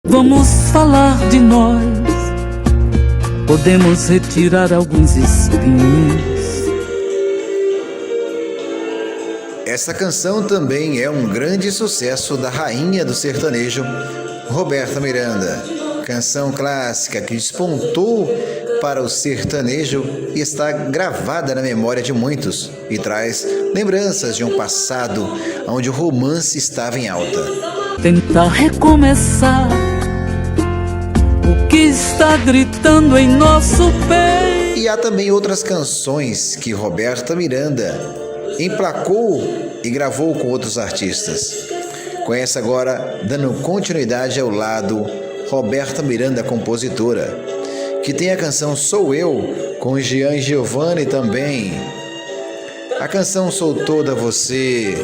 Vamos falar de nós, podemos retirar alguns espinhos. Essa canção também é um grande sucesso da rainha do sertanejo, Roberta Miranda. Canção clássica que despontou para o sertanejo e está gravada na memória de muitos e traz lembranças de um passado onde o romance estava em alta. Tentar recomeçar o que está gritando em nosso peito. E há também outras canções que Roberta Miranda emplacou e gravou com outros artistas. Conheça agora, dando continuidade ao lado, Roberta Miranda, compositora, que tem a canção Sou Eu, com Jean e Giovanni também. A canção Sou Toda Você,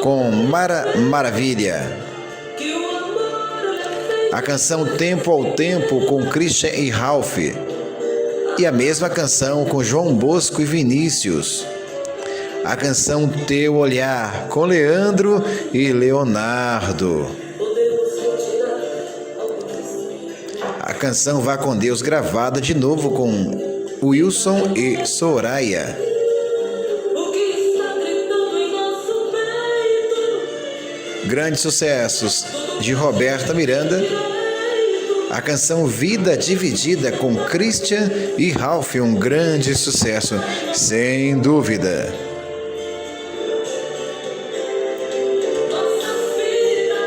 com Mara Maravilha. A canção Tempo ao Tempo, com Christian e Ralph. E a mesma canção com João Bosco e Vinícius. A canção Teu Olhar, com Leandro e Leonardo. A canção Vá com Deus, gravada de novo com Wilson e Soraya. Grandes sucessos de Roberta Miranda. A canção Vida Dividida, com Christian e Ralph, um grande sucesso, sem dúvida.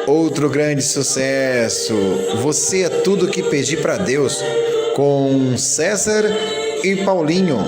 Outro grande sucesso, Você é Tudo Que Pedi Pra Deus, com César e Paulinho.